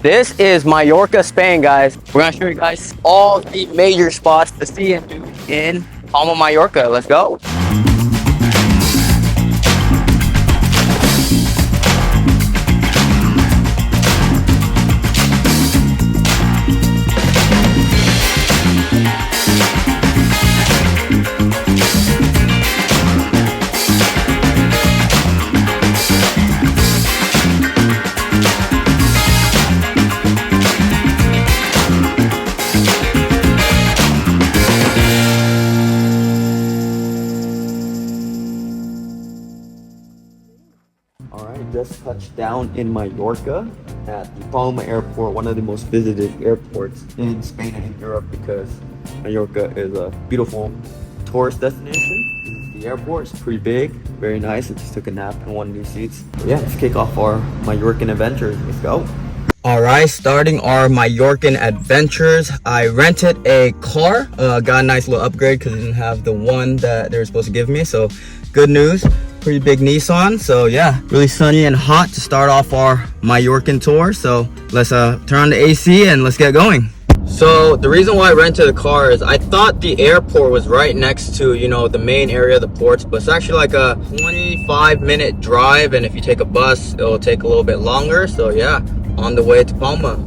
This is Mallorca, Spain, guys. We're gonna show you guys all the major spots to see and do in Palma, Mallorca. Let's go. Just touched down in Mallorca at the Palma airport, one of the most visited airports in Spain and in Europe, because Mallorca is a beautiful tourist destination. The airport is pretty big, very nice. I just took a nap in one of these seats. Yeah, let's kick off our Mallorcan adventures. Let's go. Alright, starting our Mallorcan adventures. I rented a car, got a nice little upgrade because I didn't have the one that they were supposed to give me, so good news. Pretty big Nissan, so yeah, really sunny and hot to start off our Mallorcan tour. So let's turn on the AC and let's get going. So the reason why I rented a car is I thought the airport was right next to, you know, the main area of the ports, but it's actually like a 25-minute drive, and if you take a bus it'll take a little bit longer. So yeah, on the way to Palma.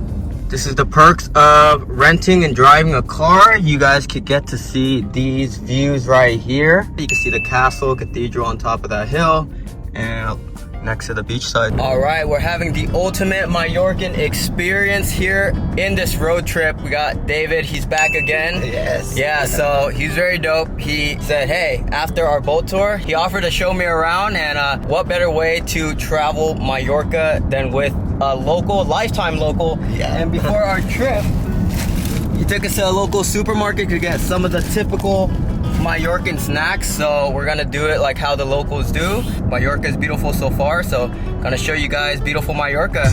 This is the perks of renting and driving a car. You guys could get to see these views right here. You can see the castle, cathedral on top of that hill, and next to the beachside. All right, we're having the ultimate Mallorcan experience here in this road trip. We got David, he's back again. Yes. Yeah, so he's very dope. He said, hey, after our boat tour, he offered to show me around, and what better way to travel Mallorca than with a local, lifetime local. Yeah. And before our trip, he took us to a local supermarket to get some of the typical Mallorcan snacks. So we're gonna do it like how the locals do. Mallorca is beautiful so far, so gonna show you guys beautiful Mallorca.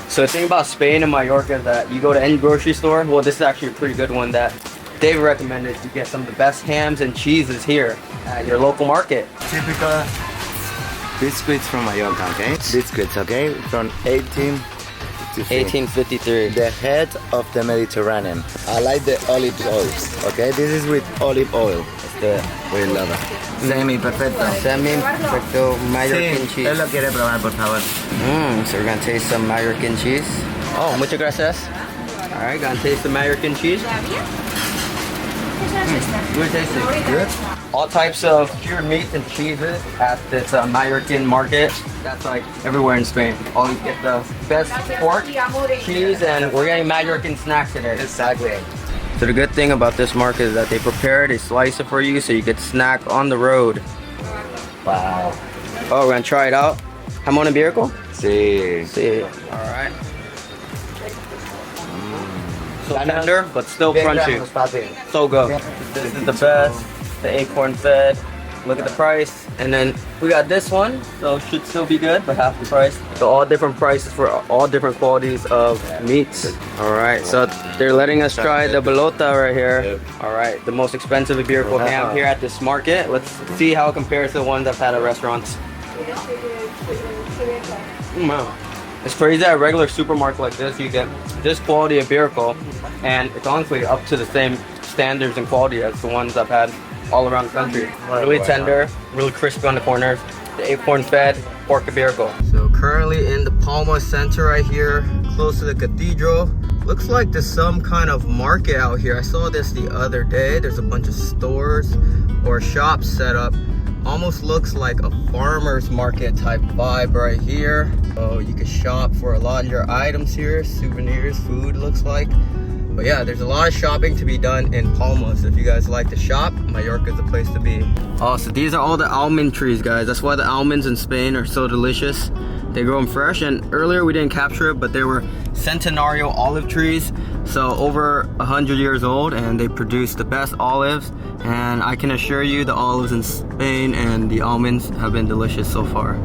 So the thing about Spain and Mallorca is that you go to any grocery store, well, this is actually a pretty good one that David recommended. You get some of the best hams and cheeses here at your local market. Typical biscuits from Mallorca, okay? Biscuits, okay? From 1853. The head of the Mediterranean. I like the olive oils, okay? This is with olive oil. We love it. Semi perfecto. Semi perfecto Mallorcan cheese. Él lo quiere probar, por favor. So we're gonna taste some Mallorcan cheese. Oh, muchas gracias. All right, gonna taste the Mallorcan cheese. Good tasting. Good. All types of cured meats and cheeses at this Mallorcan market. That's like everywhere in Spain. Always get the best pork, cheese, and we're getting Mallorcan snacks today. Exactly. So the good thing about this market is that they prepare it, they slice it for you so you could snack on the road. Wow. Oh, we're gonna try it out. Jamón ibérico? Sí. Sí. All right. So tender, but still crunchy. So good. This is the best. The acorn fed. Look at the price. And then we got this one, so should still be good, but half the price. So all different prices for all different qualities of meats. All right, so they're letting us try the belota right here. All right, the most expensive iberico ham here at this market. Let's see how it compares to the ones I've had at restaurants. Wow. It's crazy at a regular supermarket like this, you get this quality of iberico, and it's honestly up to the same standards and quality as the ones I've had all around the country. Really tender, really crispy on the corners. The acorn fed pork iberico. So currently in the Palma center right here, close to the cathedral. Looks like there's some kind of market out here. I saw this the other day. There's a bunch of stores or shops set up. Almost looks like a farmer's market type vibe right here. So you can shop for a lot of your items here, souvenirs, food looks like. But yeah, there's a lot of shopping to be done in Palma. So if you guys like to shop, Mallorca is the place to be. Oh, so these are all the almond trees, guys. That's why the almonds in Spain are so delicious. They grow them fresh, and earlier we didn't capture it, but they were centenario olive trees. So over 100 years old, and they produce the best olives. And I can assure you the olives in Spain and the almonds have been delicious so far.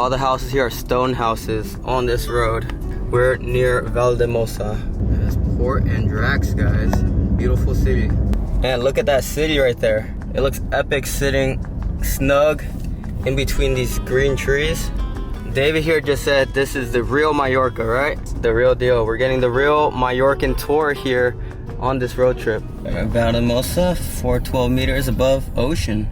All the houses here are stone houses on this road. We're near Valldemossa. That's Port and Drax, guys. Beautiful city. And look at that city right there. It looks epic sitting snug in between these green trees. David here just said this is the real Mallorca, right? The real deal. We're getting the real Mallorcan tour here on this road trip. Valldemossa, 412 meters above ocean.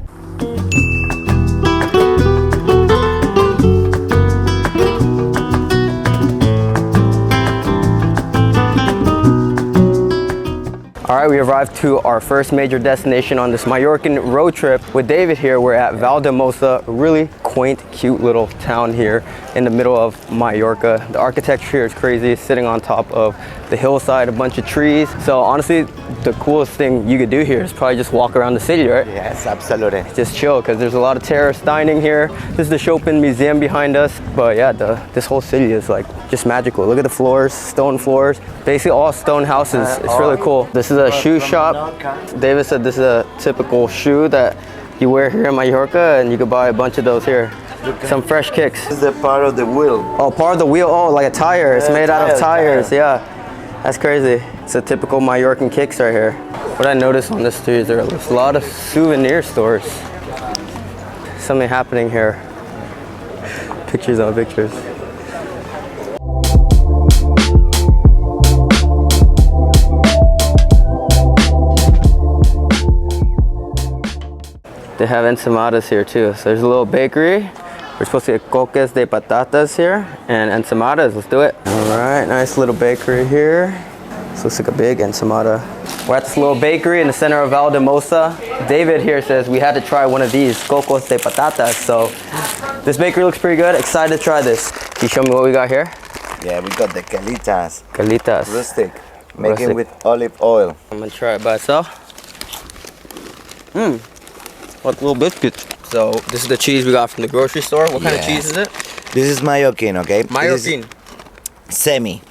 All right, we arrived to our first major destination on this Mallorcan road trip. With David here, we're at Valldemossa, a really quaint, cute little town here in the middle of Mallorca. The architecture here is crazy, sitting on top of the hillside, a bunch of trees. So honestly, the coolest thing you could do here is probably just walk around the city, right? Yes, absolutely. Just chill, because there's a lot of terrace dining here. This is the Chopin Museum behind us. But yeah, this whole city is like just magical. Look at the floors, stone floors, basically all stone houses. It's really cool. This is a shoe shop. David said this is a typical shoe that you wear here in Mallorca, and you could buy a bunch of those here. Some fresh kicks. This is the part of the wheel. Oh, part of the wheel. Oh, like a tire. It's made out of tires. Yeah, that's crazy. It's a typical Mallorcan kicks right here. What I noticed on this street is there's a lot of souvenir stores. Something happening here. Pictures on pictures. They have ensaimadas here too. So there's a little bakery. We're supposed to get coques de patatas here and ensaimadas. Let's do it. All right, nice little bakery here. This looks like a big ensaimada. We're at this little bakery in the center of Valldemossa. David here says we had to try one of these, coques de patatas. So this bakery looks pretty good. Excited to try this. Can you show me what we got here? Yeah, we got the calitas. Calitas. Rustic. Making with olive oil. I'm gonna try it by itself. Like little biscuits. So this is the cheese we got from the grocery store. What kind of cheese is it? This is Mallorquin, okay? Mallorquin. Semi.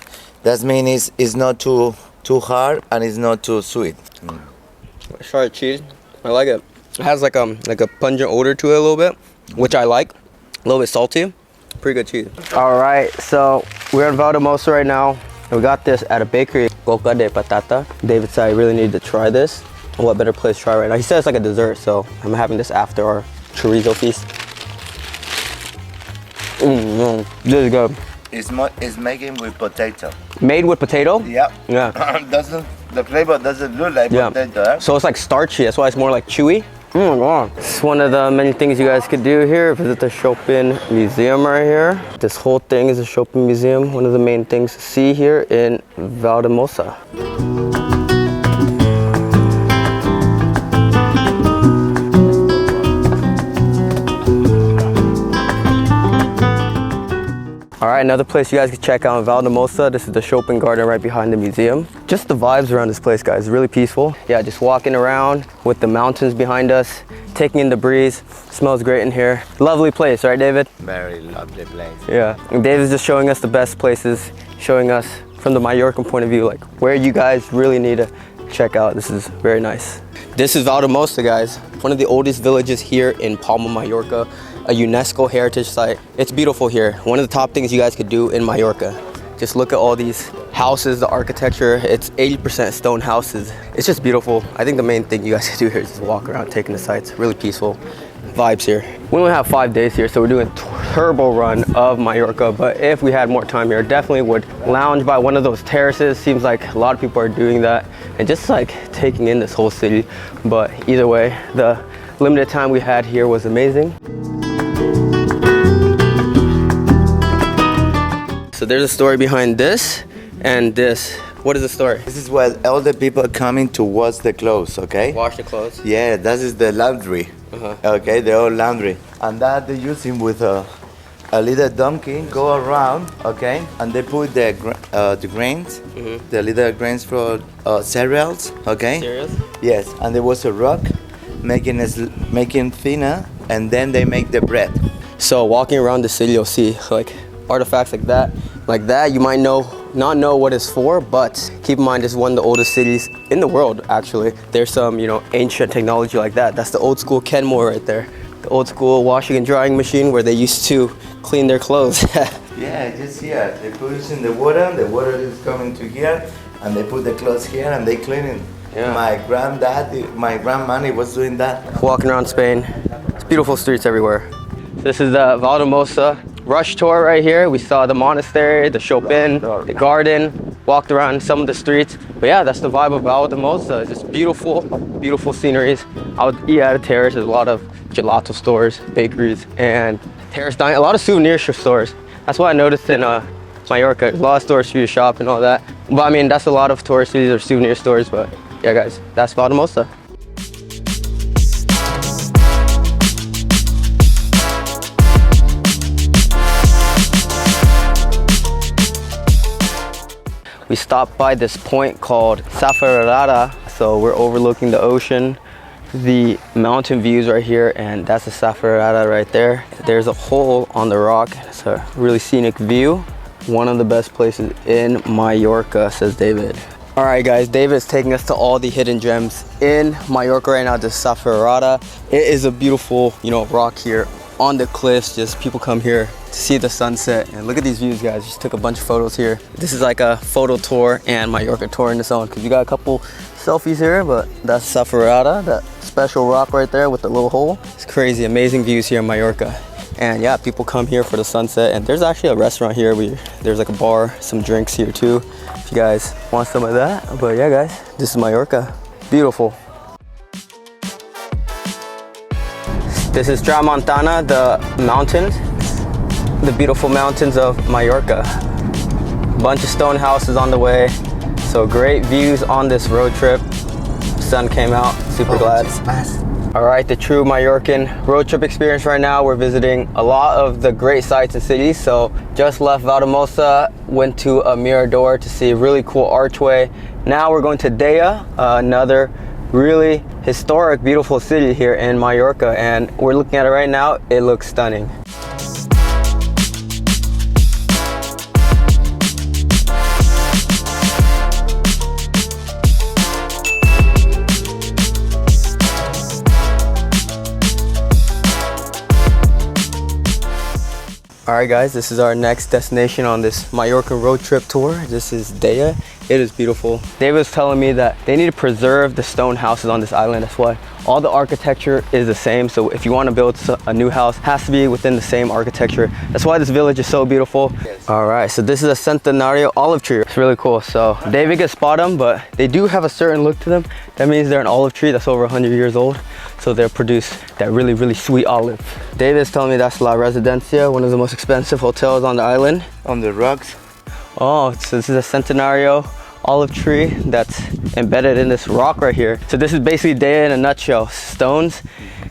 That means it's not too hard and it's not too sweet. Let's try the cheese. I like it. It has like a pungent odor to it a little bit, which I like. A little bit salty. Pretty good cheese. All right, so we're in Valldemossa right now. We got this at a bakery, coques de patata. David said I really need to try this. What better place to try right now? He said it's like a dessert, so I'm having this after our chorizo feast. This is good. It's making with potato. Made with potato? Yeah. Yeah. The flavor doesn't look like potato. Eh? So it's like starchy, that's why it's more like chewy. Oh my god. It's one of the many things you guys could do here. Visit the Chopin Museum right here. This whole thing is a Chopin Museum. One of the main things to see here in Valldemossa. All right, another place you guys can check out in Valldemossa. This is the Chopin Garden right behind the museum. Just the vibes around this place, guys, really peaceful. Yeah, just walking around with the mountains behind us, taking in the breeze. Smells great in here. Lovely place, right, David? Very lovely place. Yeah, and David's just showing us the best places, showing us from the Mallorcan point of view, like where you guys really need to check out. This is very nice. This is Valldemossa, guys. One of the oldest villages here in Palma, Mallorca. A UNESCO heritage site. It's beautiful here. One of the top things you guys could do in Mallorca. Just look at all these houses, the architecture. It's 80% stone houses. It's just beautiful. I think the main thing you guys could do here is just walk around, taking the sights. Really peaceful vibes here. We only have 5 days here, so we're doing a turbo run of Mallorca. But if we had more time here, definitely would lounge by one of those terraces. Seems like a lot of people are doing that and just like taking in this whole city. But either way, the limited time we had here was amazing. So there's a story behind this and this. What is the story? This is where all the people are coming to wash the clothes, okay? Wash the clothes? Yeah, that is the laundry, okay? The old laundry. And that they're using with a little donkey, go around, okay? And they put the grains, the little grains for cereals, okay? Cereals? Yes, and there was a rock making thinner, and then they make the bread. So walking around the city, you'll see like artifacts like that. You might not know what it's for, but keep in mind it's one of the oldest cities in the world, actually. There's some, ancient technology like that. That's the old school Kenmore right there. the old school washing and drying machine where they used to clean their clothes. Yeah, just here. They put it in the water is coming to here, and they put the clothes here and they clean it. Yeah. My grandma was doing that. Walking around Spain, it's beautiful streets everywhere. This is the Valldemossa rush tour right here. We saw the monastery, the Chopin, the garden, walked around some of the streets. But yeah, that's the vibe of Valledemosa. Just beautiful, beautiful sceneries. I would eat at a terrace. There's a lot of gelato stores, bakeries, and terrace dining. A lot of souvenir stores. That's what I noticed in Mallorca. There's a lot of stores for you to shop and all that. But I mean, that's a lot of tourist cities or souvenir stores. But yeah, guys, that's Valldemossa. We stopped by this point called Forradada, so we're overlooking the ocean, the mountain views right here, and that's the Forradada right there. There's a hole on the rock. It's a really scenic view. One of the best places in Mallorca, says David. All right, guys, David's taking us to all the hidden gems in Mallorca right now, the Forradada. It is a beautiful, rock here on the cliffs. Just people come here to see the sunset, and look at these views, guys. Just took a bunch of photos here. This is like a photo tour and Mallorca tour in its own, because you got a couple selfies here, but that's Forradada, that special rock right there with the little hole. It's crazy, amazing views here in Mallorca. And yeah, people come here for the sunset, and there's actually a restaurant here. There's like a bar, some drinks here too, if you guys want some of that. But yeah, guys, this is Mallorca. Beautiful. This is Tramontana, the mountains, the beautiful mountains of Mallorca. Bunch of stone houses on the way. So great views on this road trip. Sun came out, super glad. All right, the true Mallorcan road trip experience right now. We're visiting a lot of the great sites and cities. So just left Valldemossa, went to a mirador to see a really cool archway. Now we're going to Deia, another really historic, beautiful city here in Mallorca, and we're looking at it right now. It looks stunning. All right, guys, this is our next destination on this Mallorca road trip tour. This is Deia. It is beautiful. David was telling me that they need to preserve the stone houses on this island. That's why all the architecture is the same. So if you want to build a new house, it has to be within the same architecture. That's why this village is so beautiful. Yes. All right, so this is a Centenario olive tree. It's really cool. So David can spot them, but they do have a certain look to them. That means they're an olive tree that's over 100 years old. So they produce that really, really sweet olive. David's telling me that's La Residencia, one of the most expensive hotels on the island. On the rocks. Oh, so this is a Centenario olive tree that's embedded in this rock right here. So this is basically Deia in a nutshell: stones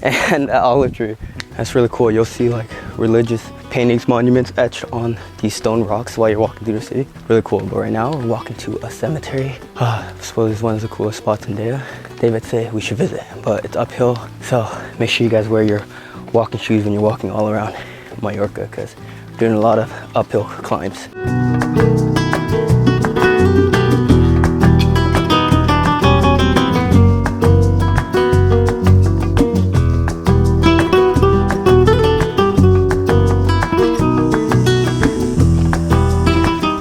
and an olive tree. That's really cool. You'll see like religious paintings, monuments etched on these stone rocks while you're walking through the city. Really cool. But right now we're walking to a cemetery. I suppose it's one of the coolest spots in Deia. David said we should visit, but it's uphill. So make sure you guys wear your walking shoes when you're walking all around Mallorca, because we're doing a lot of uphill climbs.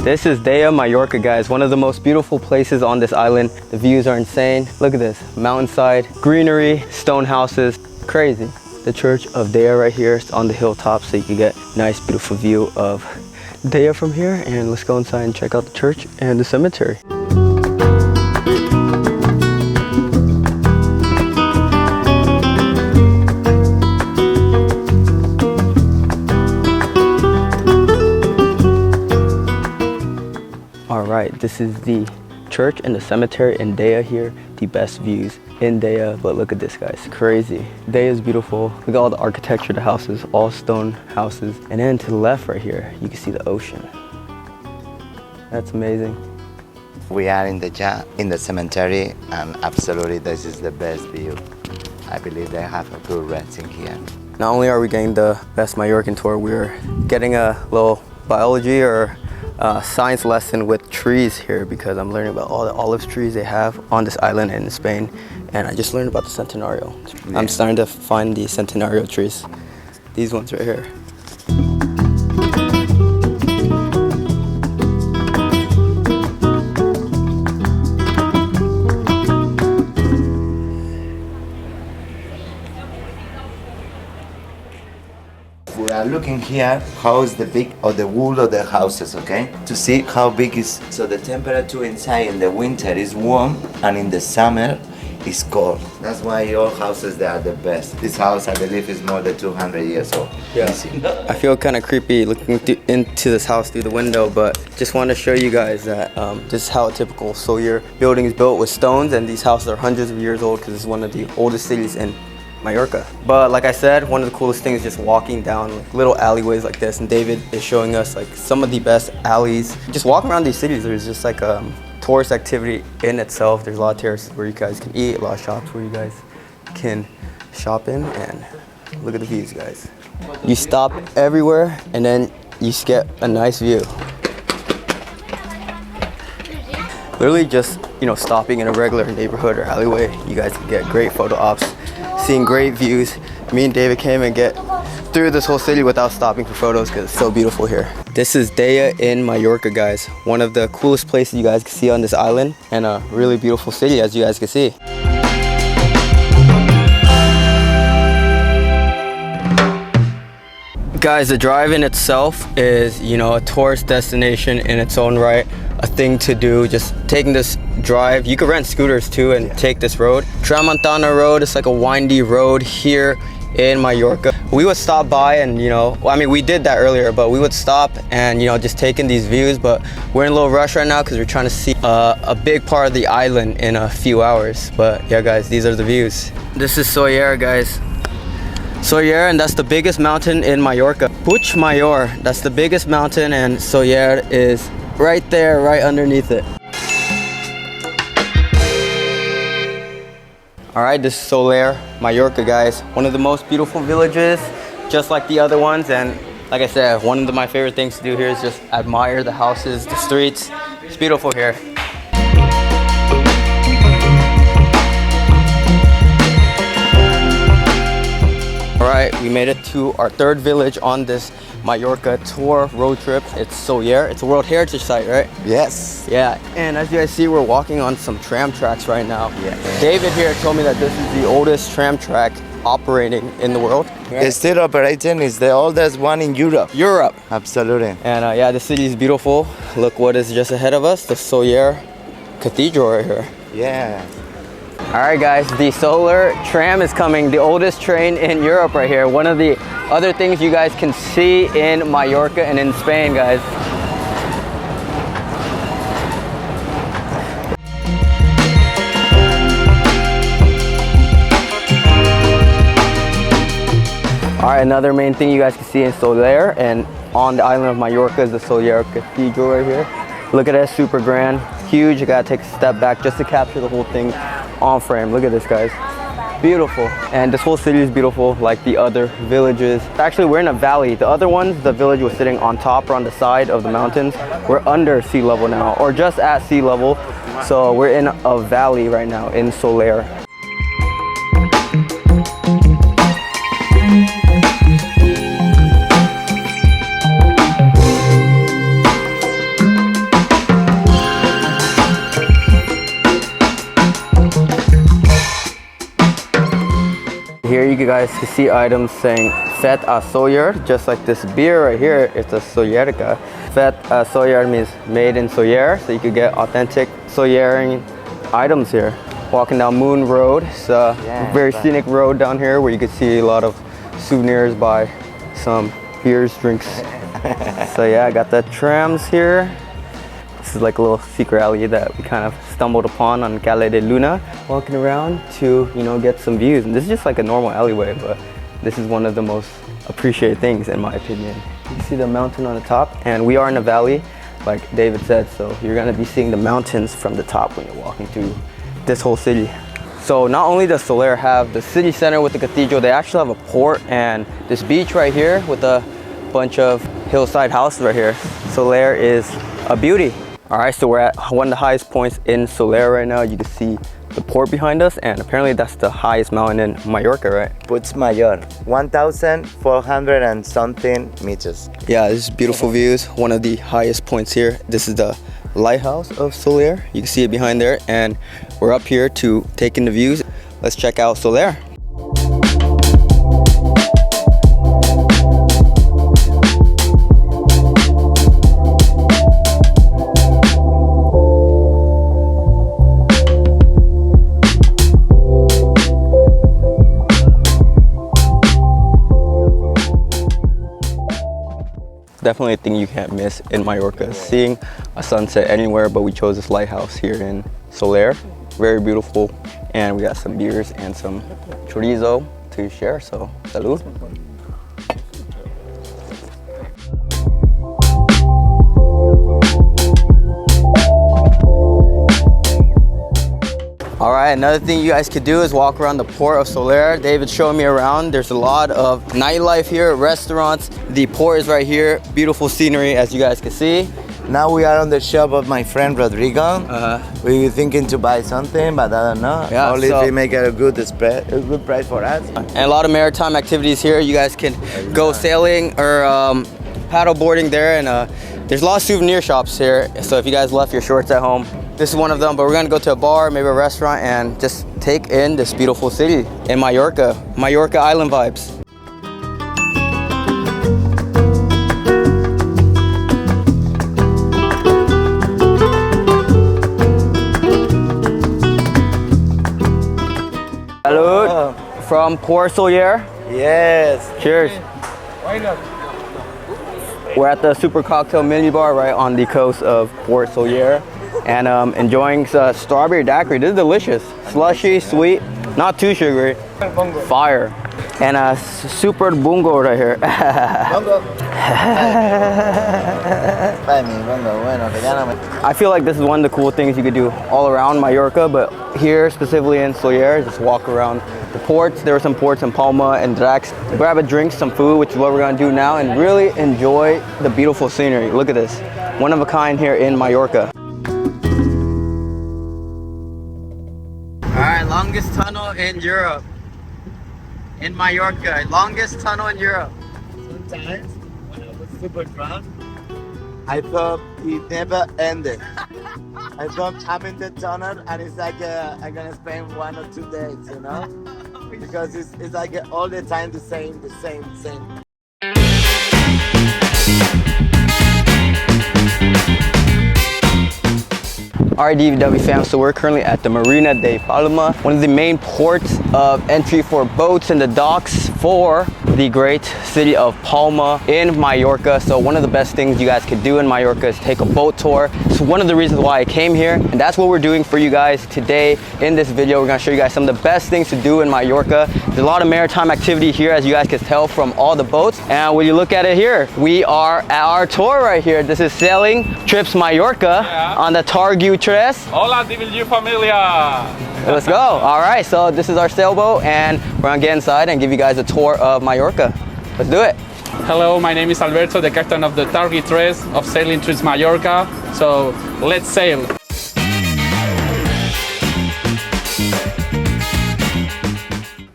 This is Deia, Mallorca, guys. One of the most beautiful places on this island. The views are insane. Look at this, mountainside, greenery, stone houses, crazy. The church of Deia right here. It's on the hilltop, so you can get a nice, beautiful view of Deia from here. And let's go inside and check out the church and the cemetery. All right, this is the church and the cemetery in Deia here. The best views in Deia, but look at this, guys, crazy. Deia is beautiful. Look at all the architecture, the houses, all stone houses. And then to the left right here, you can see the ocean. That's amazing. We are in the cemetery, and absolutely this is the best view. I believe they have a good resting here. Not only are we getting the best Mallorcan tour, we're getting a little biology or science lesson with trees here because I'm learning about all the olive trees they have on this island in Spain, and I just learned about the centenario. Yeah. I'm starting to find the centenario trees. These ones right here. We are looking here how is the big or the wall of the houses, okay? To see how big is, so the temperature inside in the winter is warm and in the summer is cold. That's why all houses they are the best. This house I believe is more than 200 years old. Yeah. I feel kind of creepy looking into this house through the window, but just want to show you guys that this is how a typical Sóller building is built with stones, and these houses are hundreds of years old because it's one of the oldest cities in Mallorca. But like I said, one of the coolest things is just walking down like little alleyways like this, and David is showing us like some of the best alleys. Just walking around these cities, there's just like a tourist activity in itself. There's a lot of terraces where you guys can eat, a lot of shops where you guys can shop in, and look at the views, guys. You stop everywhere and then you get a nice view. Literally just, you know, stopping in a regular neighborhood or alleyway, you guys can get great photo ops, seeing great views. Me and David came and get through this whole city without stopping for photos because it's so beautiful here. This is Deia in Mallorca, guys. One of the coolest places you guys can see on this island, and a really beautiful city as you guys can see. Guys, the drive in itself is, you know, a tourist destination in its own right, a thing to do. Just taking this drive, you could rent scooters too and take this road. Tramontana Road, it's like a windy road here in Mallorca. We would stop by and, you know, well, I mean, we did that earlier, but we would stop and, you know, just taking these views. But we're in a little rush right now because we're trying to see a big part of the island in a few hours. But yeah, guys, these are the views. This is Sóller, guys. Sóller, and that's the biggest mountain in Mallorca. Puigmayor, that's the biggest mountain, and Sóller is right there, right underneath it. All right, this is Sóller, Mallorca, guys. One of the most beautiful villages, just like the other ones. And like I said, one of my favorite things to do here is just admire the houses, the streets. It's beautiful here. All right, we made it to our third village on this Mallorca tour road trip. It's Sóller. It's a World Heritage Site, right? Yes. Yeah, and as you guys see, we're walking on some tram tracks right now. Yeah. David here told me that this is the oldest tram track operating in the world. It's still operating. It's the oldest one in Europe. Europe. Absolutely. And yeah, the city is beautiful. Look what is just ahead of us, the Sóller Cathedral right here. Yeah. All right, guys, the Sóller tram is coming, the oldest train in Europe right here. One of the other things you guys can see in Mallorca and in Spain, guys. All right, another main thing you guys can see in Sóller and on the island of Mallorca is the Sóller Cathedral right here. Look at that, super grand, huge. You gotta take a step back just to capture the whole thing on frame. Look at this, guys. Beautiful. And this whole city is beautiful like the other villages. Actually, we're in a valley. The other ones, the village was sitting on top or on the side of the mountains. We're under sea level now, or just at sea level. So we're in a valley right now in Sóller. Here you guys can see items saying Fet a Sóller, just like this beer right here. It's a Sollerica. Fet a Sóller means made in Sóller, so you could get authentic Sollering items here. Walking down Moon Road, it's a very scenic road down here where you can see a lot of souvenirs, buy some beers, drinks. So yeah, I got the trams here. This is like a little secret alley that we kind of stumbled upon on Cala de Luna, walking around to, you know, get some views. And this is just like a normal alleyway, but this is one of the most appreciated things in my opinion. You see the mountain on the top, and we are in a valley, like David said, so you're gonna be seeing the mountains from the top when you're walking through this whole city. So not only does Sóller have the city center with the cathedral, they actually have a port and this beach right here with a bunch of hillside houses right here. Soler is a beauty. All right, so we're at one of the highest points in Soler right now. You can see the port behind us, and apparently that's the highest mountain in Mallorca, right? Puig Mayor, 1,400 and something meters. Yeah, this is beautiful views. One of the highest points here. This is the lighthouse of Soler. You can see it behind there, and we're up here to take in the views. Let's check out Soler. Definitely a thing you can't miss in Mallorca, seeing a sunset anywhere, but we chose this lighthouse here in Soler. Very beautiful, and we got some beers and some chorizo to share, so salud. All right, another thing you guys could do is walk around the port of Soler. David's showing me around. There's a lot of nightlife here, restaurants. The port is right here. Beautiful scenery, as you guys can see. Now we are on the shop of my friend Rodrigo. We were thinking to buy something, but I don't know. Yeah, only so, if we make it a good price for us. And a lot of maritime activities here. You guys can go sailing or paddle boarding there, and there's a lot of souvenir shops here. So if you guys left your shorts at home, this is one of them. But we're gonna go to a bar, maybe a restaurant, and just take in this beautiful city in Mallorca. Mallorca island vibes. Salud from Port Soler. Yes. Cheers. We're at the Super Cocktail Mini Bar right on the coast of Port Soler, and enjoying strawberry daiquiri. This is delicious. Slushy, sweet, not too sugary. Fire. And a super bungo right here. I feel like this is one of the cool things you could do all around Mallorca, but here specifically in Soler, just walk around the ports. There are some ports in Palma and Drax. Grab a drink, some food, which is what we're gonna do now, and really enjoy the beautiful scenery. Look at this. One of a kind here in Mallorca. All right, longest tunnel in Europe. In Mallorca, longest tunnel in Europe. Sometimes when I was super drunk, I thought it never ended. I thought I'm in the tunnel and it's like I'm gonna spend 1 or 2 days, you know? Because it's like all the time the same. All right, DVW fam, so we're currently at the Marina de Palma, one of the main ports of entry for boats and the docks for the great city of Palma in Mallorca. So one of the best things you guys could do in Mallorca is take a boat tour. It's one of the reasons why I came here, and that's what we're doing for you guys today. In this video, we're gonna show you guys some of the best things to do in Mallorca. There's a lot of maritime activity here, as you guys can tell from all the boats. And when you look at it here, we are at our tour right here. This is Sailing Trips Mallorca on the Targu Tres. Hola, DVG familia! Let's go. All right, so this is our sailboat, and we're gonna get inside and give you guys a tour of Mallorca. Let's do it. Hello, my name is Alberto, the captain of the Targi Tres of Sailing Trips Mallorca. So let's sail.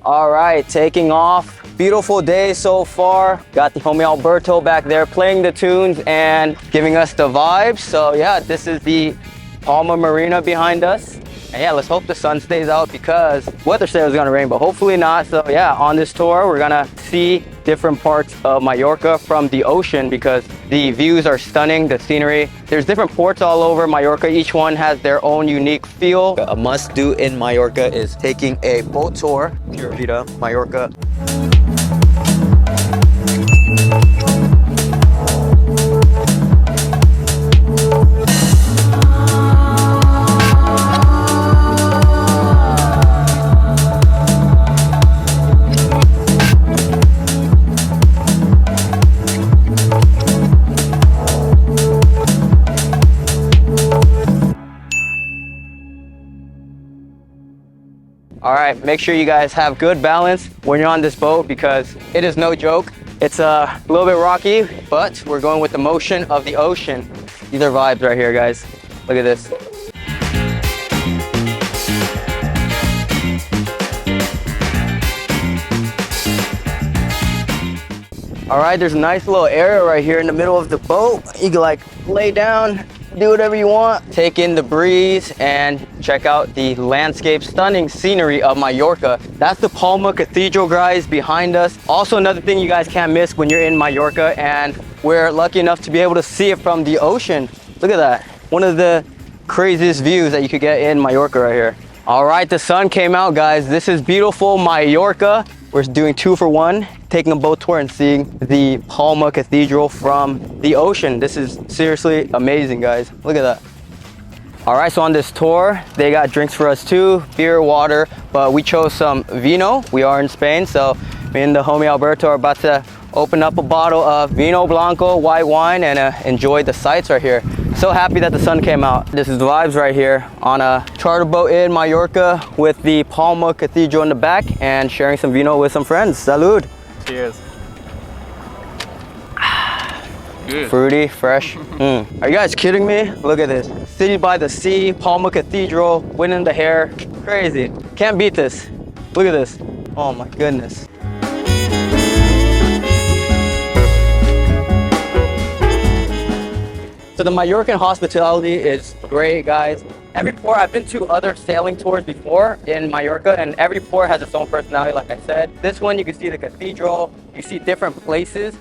All right, taking off. Beautiful day so far. Got the homie Alberto back there playing the tunes and giving us the vibes. So yeah, this is the Palma Marina behind us. And yeah, let's hope the sun stays out because weather said it was gonna rain, but hopefully not. So yeah, on this tour, we're gonna see different parts of Mallorca from the ocean because the views are stunning, the scenery. There's different ports all over Mallorca. Each one has their own unique feel. A must do in Mallorca is taking a boat tour. Pura Vida, Mallorca. All right, make sure you guys have good balance when you're on this boat because it is no joke. It's a little bit rocky, but we're going with the motion of the ocean. These are vibes right here, guys. Look at this. All right, there's a nice little area right here in the middle of the boat. You can like lay down, do whatever you want, take in the breeze and check out the landscape, stunning scenery of Mallorca. That's the Palma Cathedral, guys, behind us. Also, another thing you guys can't miss when you're in Mallorca, and we're lucky enough to be able to see it from the ocean. Look at that. One of the craziest views that you could get in Mallorca right here. All right, the sun came out, guys. This is beautiful Mallorca. We're doing 2 for 1, taking a boat tour and seeing the Palma Cathedral from the ocean. This is seriously amazing, guys. Look at that. All right, so on this tour, they got drinks for us too, beer, water, but we chose some vino. We are in Spain, so me and the homie Alberto are about to open up a bottle of vino blanco, white wine, and enjoy the sights right here. So happy that the sun came out. This is the vibes right here on a charter boat in Mallorca with the Palma Cathedral in the back and sharing some vino with some friends. Salud. Cheers. Good. Fruity, fresh. Are you guys kidding me? Look at this. City by the sea, Palma Cathedral, wind in the hair. Crazy. Can't beat this. Look at this. Oh my goodness. So the Mallorcan hospitality is great, guys. Every port, I've been to other sailing tours before in Mallorca, and every port has its own personality, like I said. This one, you can see the cathedral, you see different places.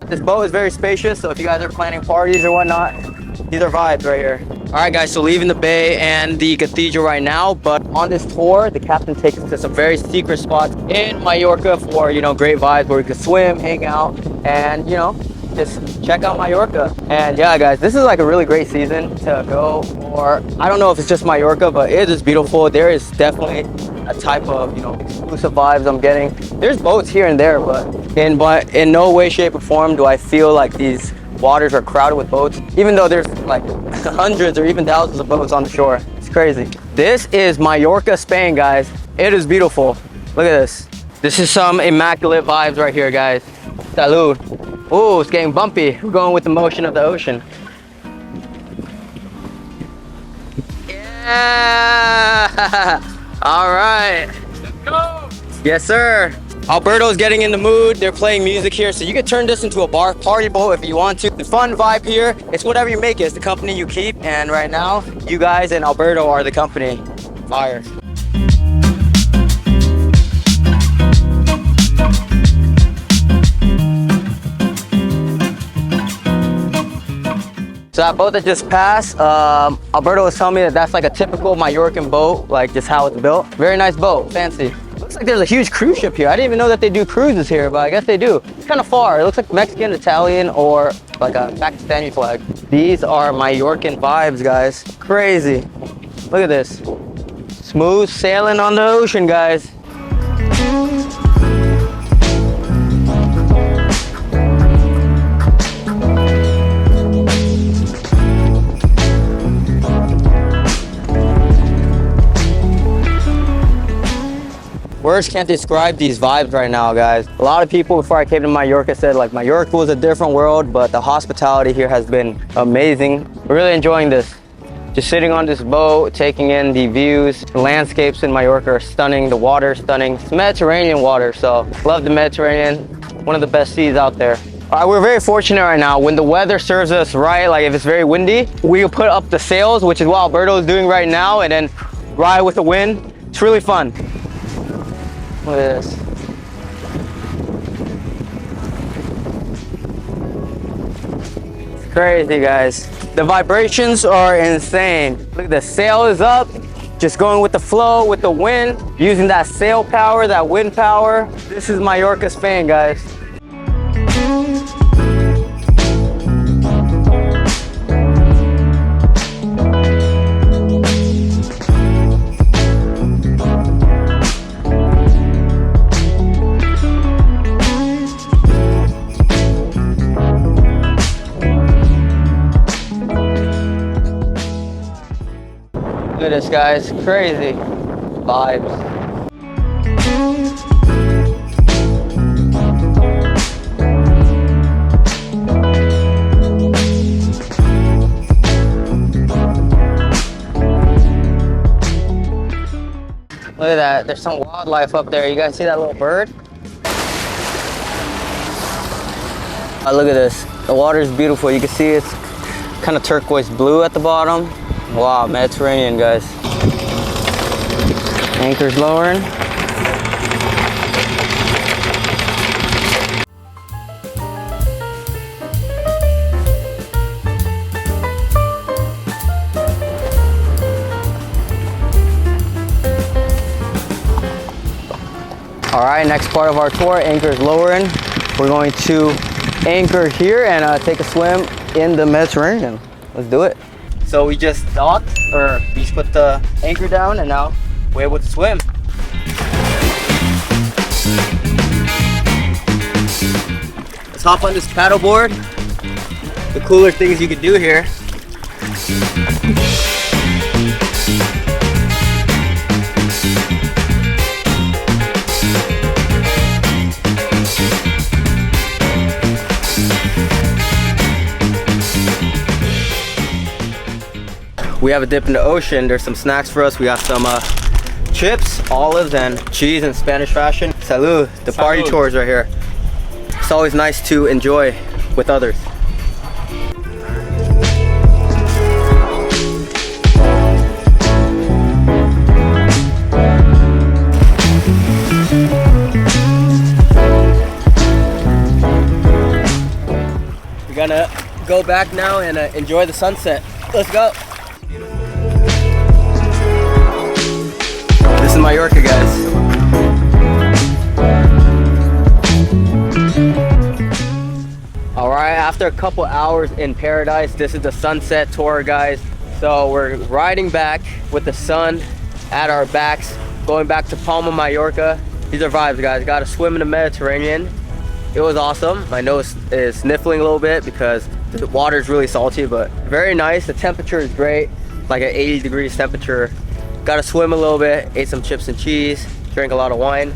This boat is very spacious, so if you guys are planning parties or whatnot, these are vibes right here. All right, guys, so leaving the bay and the cathedral right now, but on this tour, the captain takes us to some very secret spots in Mallorca for, you know, great vibes where we can swim, hang out, and, you know, just check out Mallorca. And yeah, guys, this is like a really great season to go, or I don't know if it's just Mallorca, but it is beautiful. There is definitely a type of, you know, exclusive vibes I'm getting. There's boats here and there, but in no way, shape, or form do I feel like these waters are crowded with boats, even though there's like hundreds or even thousands of boats on the shore. It's crazy. This is Mallorca, Spain, guys. It is beautiful. Look at this. This is some immaculate vibes right here, guys. Salud. Oh, it's getting bumpy. We're going with the motion of the ocean. Yeah! All right. Let's go! Yes, sir. Alberto's getting in the mood. They're playing music here, so you can turn this into a bar party boat if you want to. The fun vibe here, it's whatever you make it. It's the company you keep, and right now, you guys and Alberto are the company. Fire. So that boat that just passed, Alberto was telling me that that's like a typical Mallorcan boat, like just how it's built. Very nice boat, fancy. Looks like there's a huge cruise ship here. I didn't even know that they do cruises here, but I guess they do. It's kind of far. It looks like Mexican, Italian, or like a Pakistani flag. These are Mallorcan vibes, guys. Crazy. Look at this. Smooth sailing on the ocean, guys. Words can't describe these vibes right now, guys. A lot of people before I came to Mallorca said like Mallorca was a different world, but the hospitality here has been amazing. We're really enjoying this. Just sitting on this boat, taking in the views. The landscapes in Mallorca are stunning. The water is stunning. It's Mediterranean water, so love the Mediterranean. One of the best seas out there. We're very fortunate right now. When the weather serves us right, like if it's very windy, we'll put up the sails, which is what Alberto is doing right now, and then ride with the wind. It's really fun. Look at this. It's crazy, guys. The vibrations are insane. Look at the sail is up, just going with the flow, with the wind, using that sail power, that wind power. This is Mallorca, Spain, guys. at this, guys. Crazy vibes. Look at that, there's some wildlife up there. You guys see that little bird? Oh, look at this. The water is beautiful. You can see it's kind of turquoise blue at the bottom. Wow, Mediterranean, guys. Anchor's lowering. All right, next part of our tour, anchor is lowering. We're going to anchor here and take a swim in the Mediterranean. Let's do it. So we just docked, or we just put the anchor down, and now we're able to swim. Let's hop on this paddleboard. The cooler things you can do here. We have a dip in the ocean. There's some snacks for us. We got some chips, olives, and cheese in Spanish fashion. Salud, the party tours right here. It's always nice to enjoy with others. We're gonna go back now and enjoy the sunset. Let's go. This is Mallorca, guys. All right, after a couple hours in paradise, this is the sunset tour, guys. So we're riding back with the sun at our backs, going back to Palma, Mallorca. These are vibes, guys. Got to swim in the Mediterranean. It was awesome. My nose is sniffling a little bit because the water is really salty, but very nice. The temperature is great, like at 80 degrees temperature. Got to swim a little bit, ate some chips and cheese, drank a lot of wine.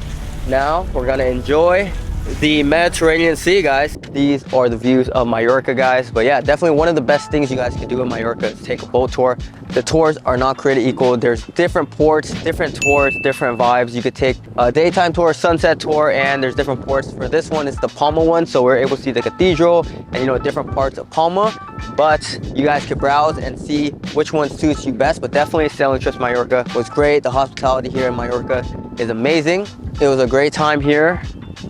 Now we're gonna enjoy the Mediterranean Sea, guys. These are the views of Mallorca, guys. But yeah, definitely one of the best things you guys can do in Mallorca is take a boat tour. The tours are not created equal. There's different ports, different tours, different vibes. You could take a daytime tour, sunset tour, and there's different ports. For this one, it's the Palma one, so we're able to see the cathedral and different parts of Palma. But you guys could browse and see which one suits you best. But definitely Sailing Trips Mallorca was great. The hospitality here in Mallorca is amazing. It was a great time here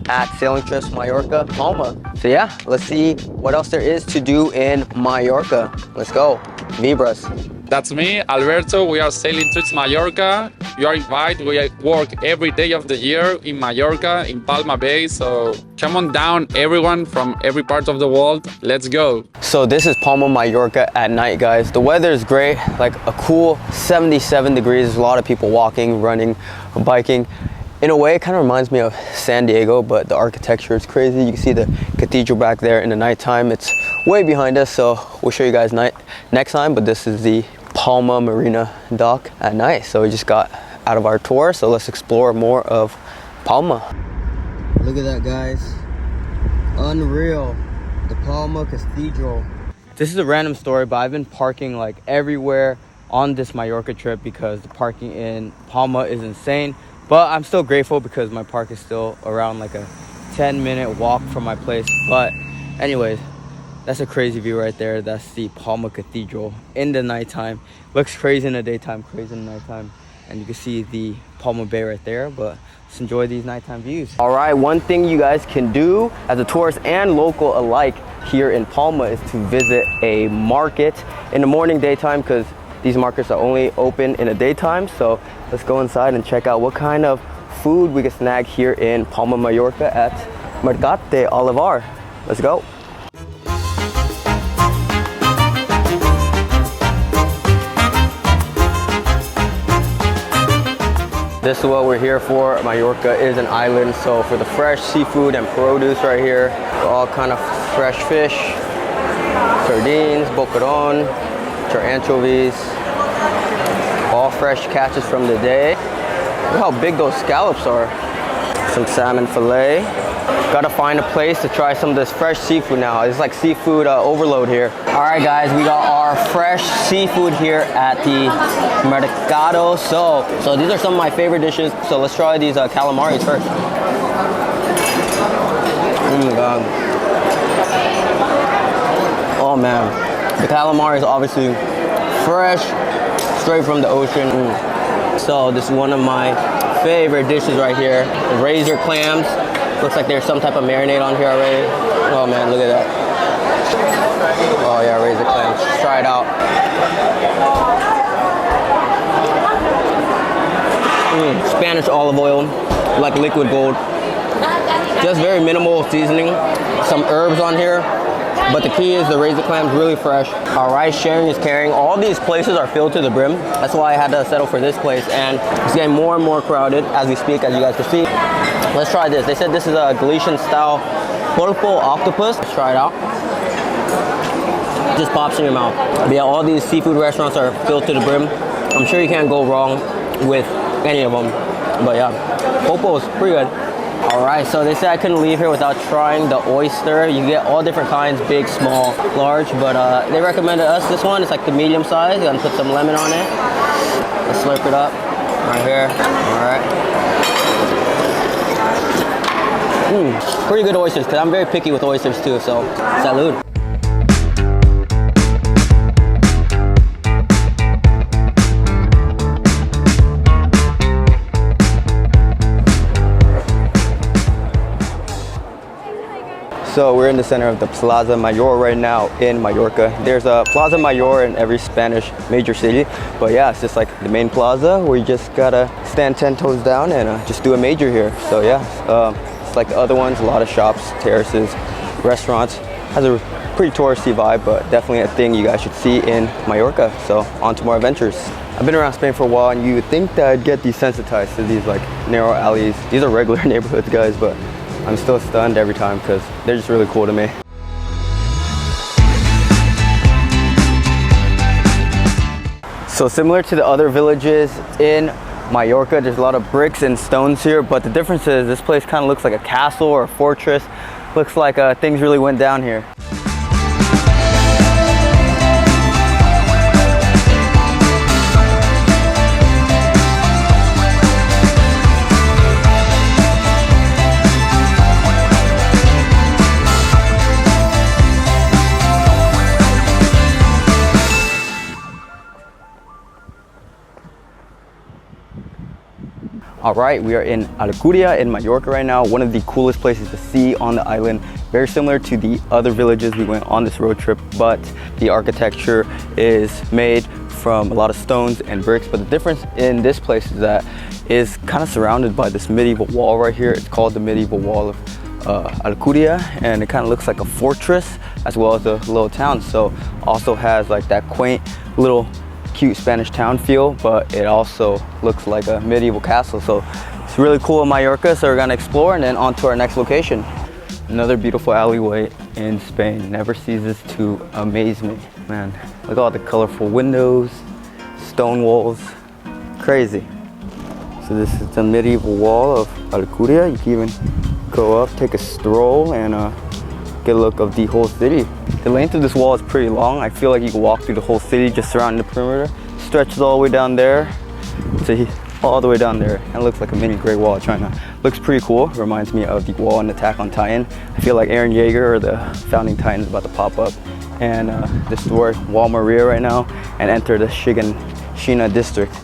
at Sailing Trips Mallorca, Palma. So yeah, let's see what else there is to do in Mallorca. Let's go. Vibras. That's me, Alberto. We are Sailing Trips Mallorca. You are invited. We work every day of the year in Mallorca, in Palma Bay. So come on down, everyone from every part of the world. Let's go. So this is Palma, Mallorca at night, guys. The weather is great, like a cool 77 degrees. There's a lot of people walking, running, biking. In a way, it kind of reminds me of San Diego, but the architecture is crazy. You can see the cathedral back there in the nighttime. It's way behind us, so we'll show you guys next time. But this is the Palma Marina dock at night. So we just got out of our tour, so let's explore more of Palma. Look at that, guys. Unreal. The Palma Cathedral. This is a random story, but I've been parking like everywhere on this Mallorca trip because the parking in Palma is insane. But I'm still grateful because my park is still around like a 10-minute walk from my place. But anyways, that's a crazy view right there. That's the Palma Cathedral in the nighttime. Looks crazy in the daytime, crazy in the nighttime. And you can see the Palma Bay right there, but let's enjoy these nighttime views. All right, one thing you guys can do as a tourist and local alike here in Palma is to visit a market in the morning, daytime, because these markets are only open in the daytime. So let's go inside and check out what kind of food we can snag here in Palma, Mallorca at Mercat de Olivar. Let's go. This is what we're here for. Mallorca is an island, so for the fresh seafood and produce right here, all kind of fresh fish, sardines, boqueron, our anchovies, all fresh catches from the day. Look how big those scallops are. Some salmon fillet. Gotta find a place to try some of this fresh seafood now. It's like seafood overload here. All right, guys, we got our fresh seafood here at the Mercado. So these are some of my favorite dishes. So let's try these calamaris first. Oh man, the calamari is obviously fresh, straight from the ocean. So this is one of my favorite dishes right here. The razor clams. Looks like there's some type of marinade on here already. Oh man, look at that. Oh yeah, razor clams. Let's try it out. Spanish olive oil, like liquid gold. Just very minimal seasoning. Some herbs on here. But the key is the razor clams really fresh. All right, sharing is caring. All these places are filled to the brim. That's why I had to settle for this place. And it's getting more and more crowded as we speak, as you guys can see. Let's try this. They said this is a Galician style pulpo octopus. Let's try it out. It just pops in your mouth. But yeah, all these seafood restaurants are filled to the brim. I'm sure you can't go wrong with any of them. But yeah, pulpo is pretty good. All right, so they said I couldn't leave here without trying the oyster. You get all different kinds, big, small, large, but they recommended us this one. It's like the medium size. You gotta put some lemon on it. Let's slurp it up right here. All right. Pretty good oysters, because I'm very picky with oysters too, so salud. So we're in the center of the Plaza Mayor right now in Mallorca. There's a Plaza Mayor in every Spanish major city, but yeah, it's just like the main plaza where you just gotta stand 10 toes down and just do a major here. So yeah, it's like the other ones, a lot of shops, terraces, restaurants. Has a pretty touristy vibe, but definitely a thing you guys should see in Mallorca. So on to more adventures. I've been around Spain for a while, and you would think that I'd get desensitized to these like narrow alleys. These are regular neighborhoods, guys, but I'm still stunned every time because they're just really cool to me. So similar to the other villages in Mallorca, there's a lot of bricks and stones here, but the difference is this place kind of looks like a castle or a fortress. Looks like things really went down here. All right, we are in Alcudia in Mallorca right now. One of the coolest places to see on the island. Very similar to the other villages we went on this road trip, but the architecture is made from a lot of stones and bricks. But the difference in this place is that it's kind of surrounded by this medieval wall right here. It's called the medieval wall of Alcudia, and it kind of looks like a fortress as well as a little town. So also has like that quaint little cute Spanish town feel, but it also looks like a medieval castle. So it's really cool in Mallorca, so we're gonna explore and then on to our next location. Another beautiful alleyway in Spain. Never ceases to amaze me, man. Look at all the colorful windows, stone walls, crazy. So this is the medieval wall of Alcudia. You can even go up, take a stroll, and get a look of the whole city. The length of this wall is pretty long. I feel like you can walk through the whole city just surrounding the perimeter. Stretches all the way down there to all the way down there. And it looks like a mini Great Wall of China. Looks pretty cool. Reminds me of the wall in Attack on Titan. I feel like Eren Yeager or the founding Titan is about to pop up and destroy Wall Maria right now and enter the Shina district.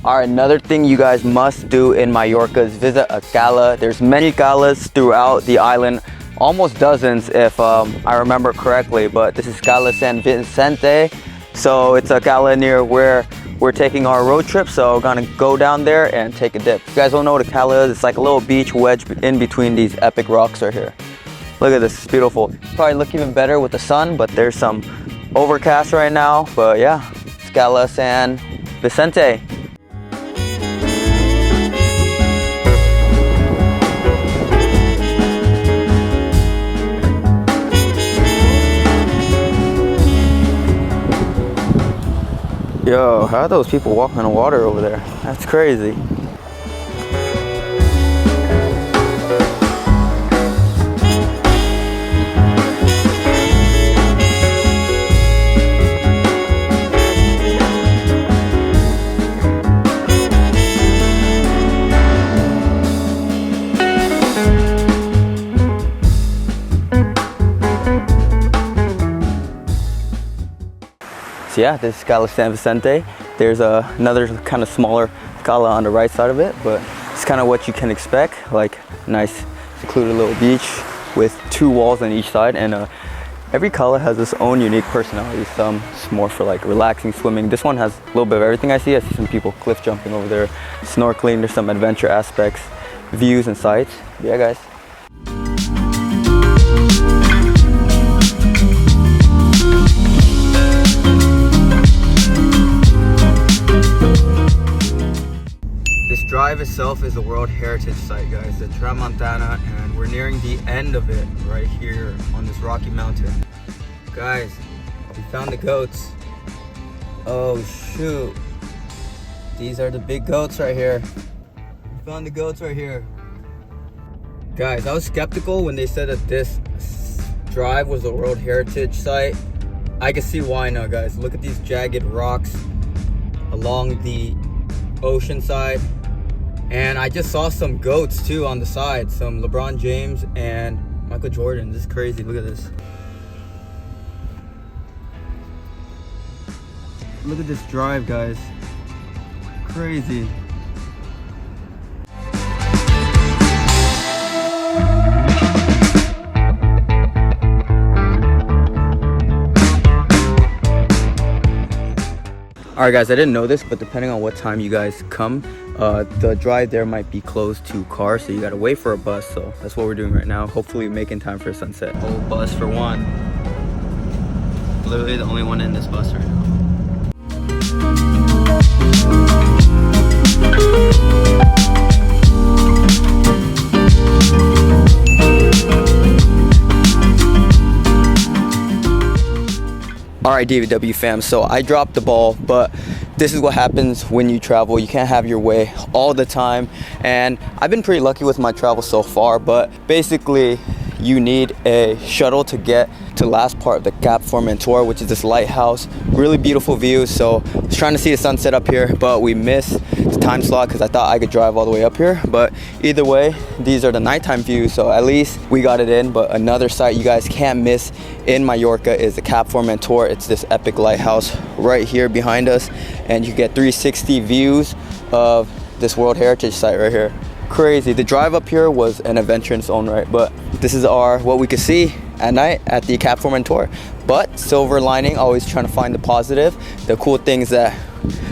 All right, another thing you guys must do in Mallorca is visit a cala. There's many calas throughout the island, almost dozens if I remember correctly, but this is Cala San Vicente. So it's a cala near where we're taking our road trip, so we're gonna go down there and take a dip. If you guys don't know what a cala is, it's like a little beach wedged in between these epic rocks right here. Look at this, it's beautiful. Probably look even better with the sun, but there's some overcast right now. But yeah, it's Cala San Vicente. Yo, how are those people walking on water over there? That's crazy. So yeah, this is Cala San Vicente. There's another kind of smaller cala on the right side of it, but it's kind of what you can expect, like nice secluded little beach with 2 walls on each side, and every cala has its own unique personality. Some it's more for like relaxing, swimming. This one has a little bit of everything. I see some people cliff jumping over there, snorkeling. There's some adventure aspects, views and sights. But yeah, guys. Drive itself is a World Heritage Site, guys, the Tramontana, and we're nearing the end of it right here on this rocky mountain. Guys, we found the goats. Oh shoot, these are the big goats right here. We found the goats right here. Guys, I was skeptical when they said that this drive was a World Heritage Site. I can see why now, guys. Look at these jagged rocks along the ocean side. And I just saw some goats too on the side, some LeBron James and Michael Jordan. This is crazy, look at this. Look at this drive, guys. Crazy. Alright guys, I didn't know this, but depending on what time you guys come, the drive there might be closed to cars, so you gotta wait for a bus. So that's what we're doing right now. Hopefully making time for sunset. Whole bus for one. Literally the only one in this bus right now. Alright DVW fam, so I dropped the ball, but this is what happens when you travel. You can't have your way all the time, and I've been pretty lucky with my travel so far, but basically you need a shuttle to get to the last part of the Cap Formentor, which is this lighthouse. Really beautiful views. So I was trying to see the sunset up here, but we missed the time slot because I thought I could drive all the way up here. But either way, these are the nighttime views, so at least we got it in. But another site you guys can't miss in Mallorca is the Cap Formentor. It's this epic lighthouse right here behind us, and you get 360 views of this World Heritage Site right here. Crazy. The drive up here was an adventure in its own right, but this is what we could see at night at the Cap Formentor. But silver lining, always trying to find the positive. The cool thing is that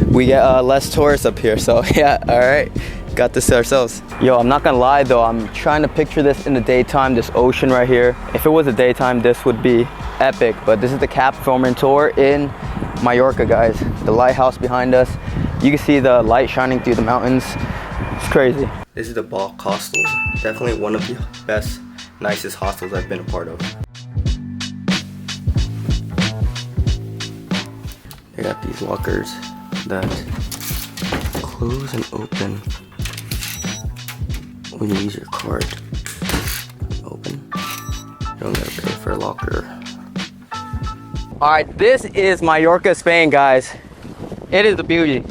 we get less tourists up here, so yeah. All right, got this to ourselves. Yo, I'm not gonna lie though, I'm trying to picture this in the daytime, this ocean right here. If it was a daytime, this would be epic, but this is the Cap Formentor in Mallorca, guys. The lighthouse behind us, you can see the light shining through the mountains. It's crazy. This is the Balk Hostel. Definitely one of the best, nicest hostels I've been a part of. They got these lockers that close and open when you use your card. Open. You don't gotta pay for a locker. Alright, this is Mallorca, Spain, guys. It is a beauty.